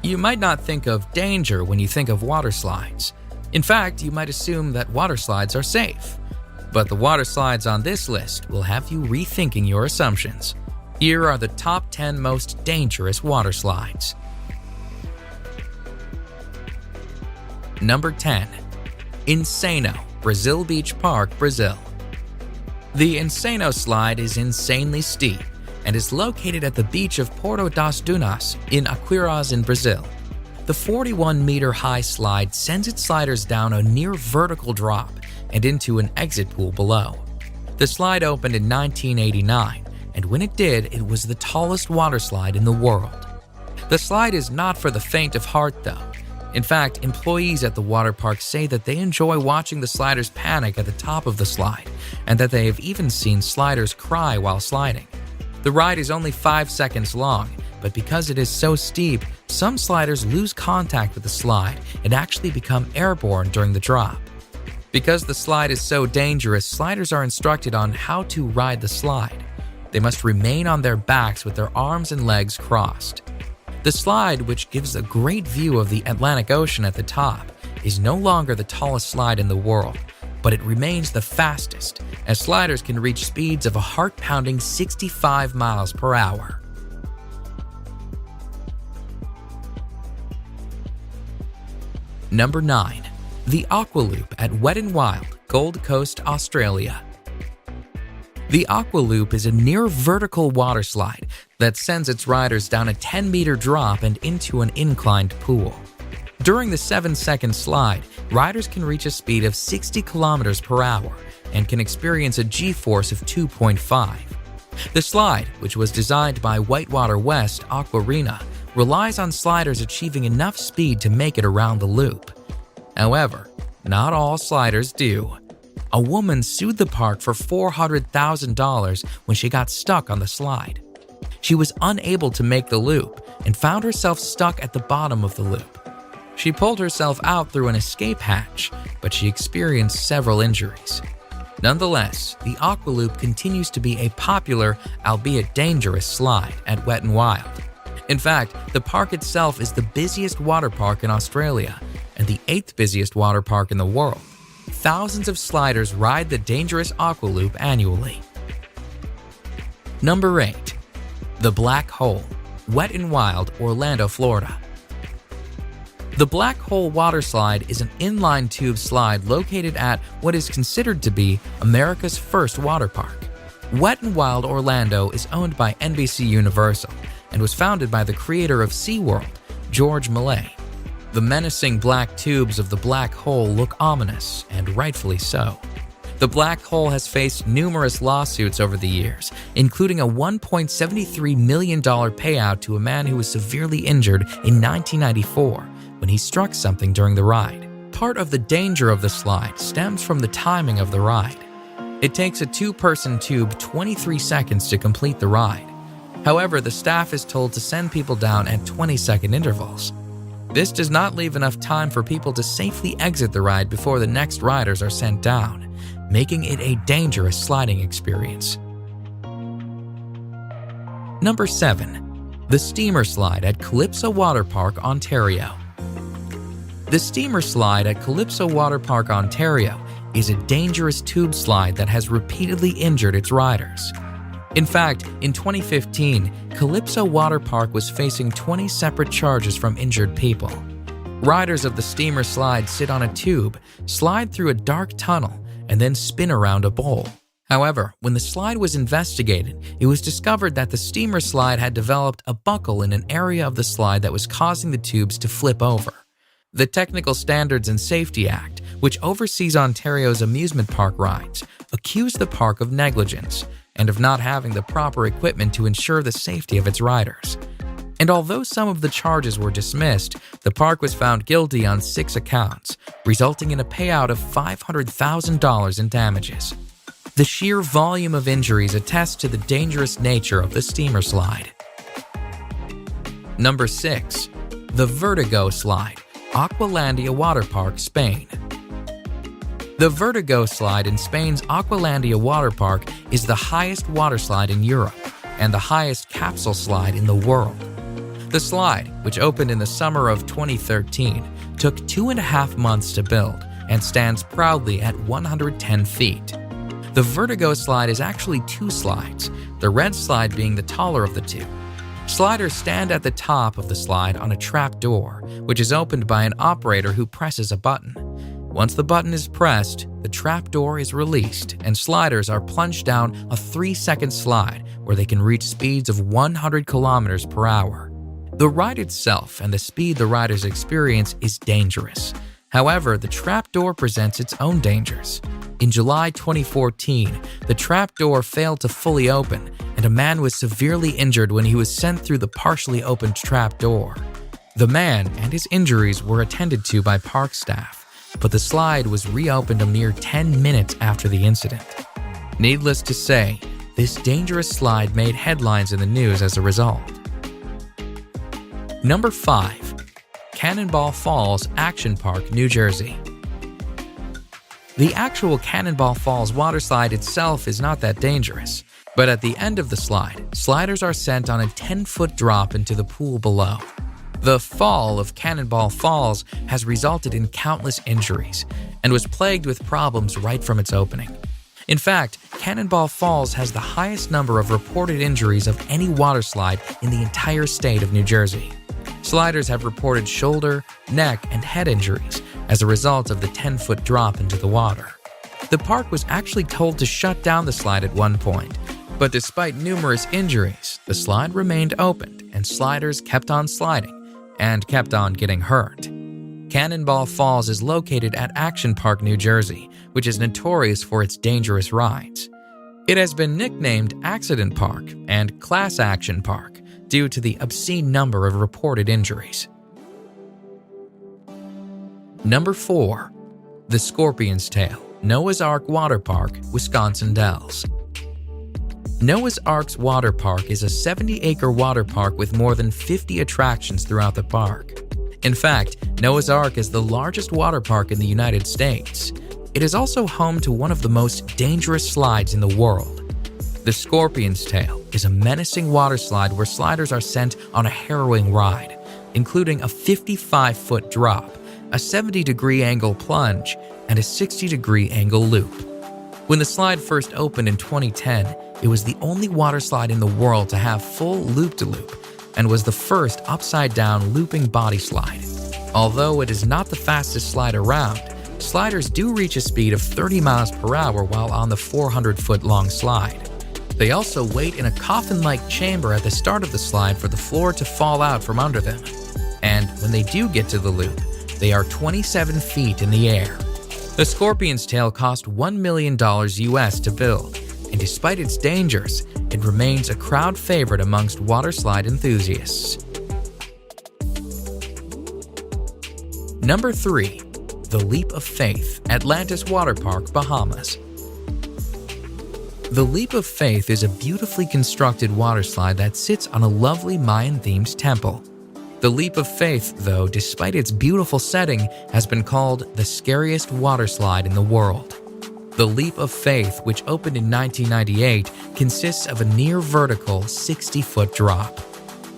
You might not think of danger when you think of water slides. In fact, you might assume that water slides are safe. But the water slides on this list will have you rethinking your assumptions. Here are the top 10 most dangerous water slides. Number 10. Insano, Brazil Beach Park, Brazil. The Insano slide is insanely steep and is located at the beach of Porto das Dunas in Aquiraz in Brazil. The 41-meter-high slide sends its sliders down a near-vertical drop and into an exit pool below. The slide opened in 1989, and when it did, it was the tallest water slide in the world. The slide is not for the faint of heart, though. In fact, employees at the water park say that they enjoy watching the sliders panic at the top of the slide, and that they have even seen sliders cry while sliding. The ride is only 5 seconds long, but because it is so steep, some sliders lose contact with the slide and actually become airborne during the drop. Because the slide is so dangerous, sliders are instructed on how to ride the slide. They must remain on their backs with their arms and legs crossed. The slide, which gives a great view of the Atlantic Ocean at the top, is no longer the tallest slide in the world, but it remains the fastest, as sliders can reach speeds of a heart-pounding 65 miles per hour. Number 9. The Aqua Loop at Wet n Wild, Gold Coast, Australia. The Aqua Loop is a near-vertical water slide that sends its riders down a 10-meter drop and into an inclined pool. During the 7-second slide, riders can reach a speed of 60 kilometers per hour and can experience a G-force of 2.5. The slide, which was designed by Whitewater West Aquarena, relies on sliders achieving enough speed to make it around the loop. However, not all sliders do. A woman sued the park for $400,000 when she got stuck on the slide. She was unable to make the loop and found herself stuck at the bottom of the loop. She pulled herself out through an escape hatch, but she experienced several injuries. Nonetheless, the Aqua Loop continues to be a popular, albeit dangerous, slide at Wet n Wild. In fact, the park itself is the busiest water park in Australia and the 8th busiest water park in the world. Thousands of sliders ride the dangerous Aqua Loop annually. Number 8. The Black Hole, Wet n Wild, Orlando, Florida. The Black Hole water slide is an inline tube slide located at what is considered to be America's first water park. Wet n Wild Orlando is owned by NBC Universal and was founded by the creator of SeaWorld, George Millay. The menacing black tubes of the black hole look ominous, and rightfully so. The black hole has faced numerous lawsuits over the years, including a $1.73 million payout to a man who was severely injured in 1994 when he struck something during the ride. Part of the danger of the slide stems from the timing of the ride. It takes a 2-person tube 23 seconds to complete the ride. However, the staff is told to send people down at 20-second intervals. This does not leave enough time for people to safely exit the ride before the next riders are sent down, making it a dangerous sliding experience. Number 7. The Steamer Slide at Calypso Water Park, Ontario. The Steamer Slide at Calypso Water Park, Ontario is a dangerous tube slide that has repeatedly injured its riders. In fact, in 2015, Calypso Water Park was facing 20 separate charges from injured people. Riders of the steamer slide sit on a tube, slide through a dark tunnel, and then spin around a bowl. However, when the slide was investigated, it was discovered that the steamer slide had developed a buckle in an area of the slide that was causing the tubes to flip over. The Technical Standards and Safety Act, which oversees Ontario's amusement park rides, accused the park of negligence and of not having the proper equipment to ensure the safety of its riders. And although some of the charges were dismissed, the park was found guilty on 6 accounts, resulting in a payout of $500,000 in damages. The sheer volume of injuries attests to the dangerous nature of the steamer slide. Number 6. The Vertigo Slide, Aqualandia Water Park, Spain. The Vertigo Slide in Spain's Aqualandia Water Park is the highest water slide in Europe and the highest capsule slide in the world. The slide, which opened in the summer of 2013, took 2.5 months to build and stands proudly at 110 feet. The Vertigo slide is actually two slides, the red slide being the taller of the two. Sliders stand at the top of the slide on a trap door, which is opened by an operator who presses a button. Once the button is pressed, the trap door is released and sliders are plunged down a 3-second slide where they can reach speeds of 100 kilometers per hour. The ride itself and the speed the riders experience is dangerous. However, the trapdoor presents its own dangers. In July 2014, the trapdoor failed to fully open, and a man was severely injured when he was sent through the partially opened trapdoor. The man and his injuries were attended to by park staff, but the slide was reopened a mere 10 minutes after the incident. Needless to say, this dangerous slide made headlines in the news as a result. Number 5. Cannonball Falls Action Park, New Jersey. The actual Cannonball Falls waterslide itself is not that dangerous, but at the end of the slide, sliders are sent on a 10-foot drop into the pool below. The fall of Cannonball Falls has resulted in countless injuries and was plagued with problems right from its opening. In fact, Cannonball Falls has the highest number of reported injuries of any waterslide in the entire state of New Jersey. Sliders have reported shoulder, neck, and head injuries as a result of the 10-foot drop into the water. The park was actually told to shut down the slide at one point, but despite numerous injuries, the slide remained opened and sliders kept on sliding and kept on getting hurt. Cannonball Falls is located at Action Park, New Jersey, which is notorious for its dangerous rides. It has been nicknamed Accident Park and Class Action Park due to the obscene number of reported injuries. Number 4. The Scorpion's Tail, Noah's Ark Water Park, Wisconsin Dells. Noah's Ark's Water Park is a 70-acre water park with more than 50 attractions throughout the park. In fact, Noah's Ark is the largest water park in the United States. It is also home to one of the most dangerous slides in the world. The Scorpion's Tail is a menacing water slide where sliders are sent on a harrowing ride, including a 55-foot drop, a 70-degree angle plunge, and a 60-degree angle loop. When the slide first opened in 2010, it was the only water slide in the world to have full loop-de-loop and was the first upside-down looping body slide. Although it is not the fastest slide around, sliders do reach a speed of 30 miles per hour while on the 400-foot-long slide. They also wait in a coffin-like chamber at the start of the slide for the floor to fall out from under them. And when they do get to the loop, they are 27 feet in the air. The Scorpion's Tail cost $1 million US to build, and despite its dangers, it remains a crowd favorite amongst waterslide enthusiasts. Number 3. The Leap of Faith, Atlantis Water Park, Bahamas. The Leap of Faith is a beautifully constructed waterslide that sits on a lovely Mayan-themed temple. The Leap of Faith, though, despite its beautiful setting, has been called the scariest waterslide in the world. The Leap of Faith, which opened in 1998, consists of a near-vertical 60-foot drop.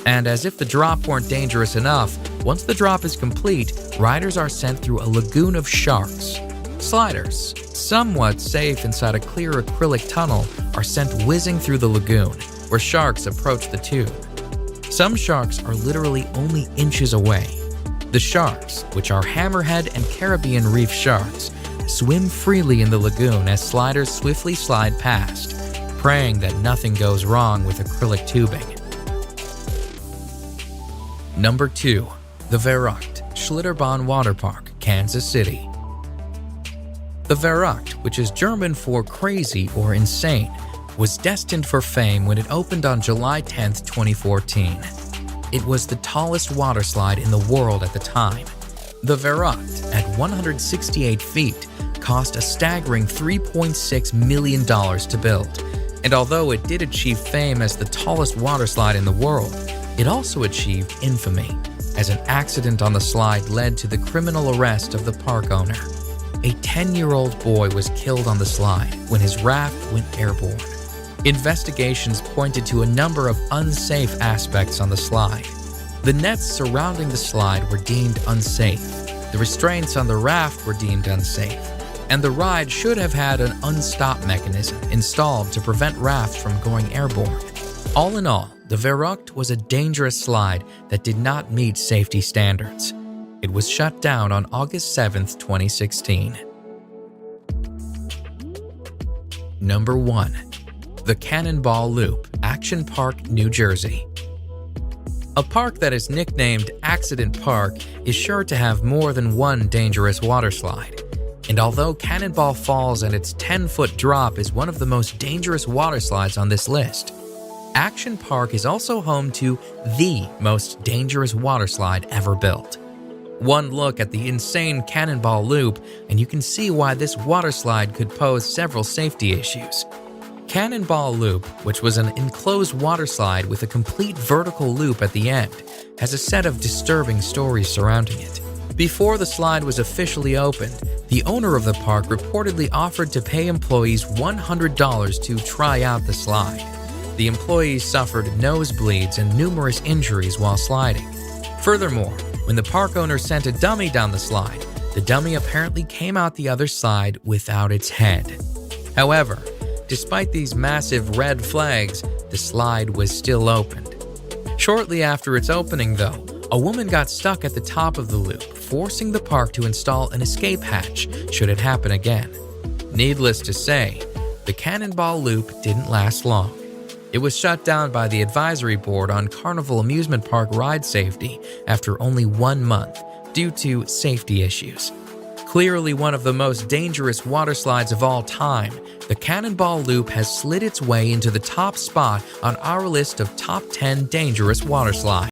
And as if the drop weren't dangerous enough, once the drop is complete, riders are sent through a lagoon of sharks. Sliders, somewhat safe inside a clear acrylic tunnel, are sent whizzing through the lagoon, where sharks approach the tube. Some sharks are literally only inches away. The sharks, which are hammerhead and Caribbean reef sharks, swim freely in the lagoon as sliders swiftly slide past, praying that nothing goes wrong with acrylic tubing. Number 2. The Verrückt Schlitterbahn Water Park, Kansas City. The Verrückt, which is German for crazy or insane, was destined for fame when it opened on July 10, 2014. It was the tallest waterslide in the world at the time. The Verrückt, at 168 feet, cost a staggering $3.6 million to build. And although it did achieve fame as the tallest waterslide in the world, it also achieved infamy, as an accident on the slide led to the criminal arrest of the park owner. A 10-year-old boy was killed on the slide when his raft went airborne. Investigations pointed to a number of unsafe aspects on the slide. The nets surrounding the slide were deemed unsafe, the restraints on the raft were deemed unsafe, and the ride should have had an unstop mechanism installed to prevent rafts from going airborne. All in all, the Verrucht was a dangerous slide that did not meet safety standards. It was shut down on August 7, 2016. Number 1. The Cannonball Loop, Action Park, New Jersey. A park that is nicknamed Accident Park is sure to have more than one dangerous waterslide. And although Cannonball Falls and its 10-foot drop is one of the most dangerous waterslides on this list, Action Park is also home to the most dangerous waterslide ever built. One look at the insane Cannonball Loop and you can see why this waterslide could pose several safety issues. Cannonball Loop, which was an enclosed waterslide with a complete vertical loop at the end, has a set of disturbing stories surrounding it. Before the slide was officially opened, the owner of the park reportedly offered to pay employees $100 to try out the slide. The employees suffered nosebleeds and numerous injuries while sliding. Furthermore, when the park owner sent a dummy down the slide, the dummy apparently came out the other side without its head. However, despite these massive red flags, the slide was still opened. Shortly after its opening, though, a woman got stuck at the top of the loop, forcing the park to install an escape hatch should it happen again. Needless to say, the Cannonball Loop didn't last long. It was shut down by the Advisory Board on Carnival Amusement Park ride safety after only 1 month due to safety issues. Clearly one of the most dangerous waterslides of all time, the Cannonball Loop has slid its way into the top spot on our list of top 10 dangerous waterslides.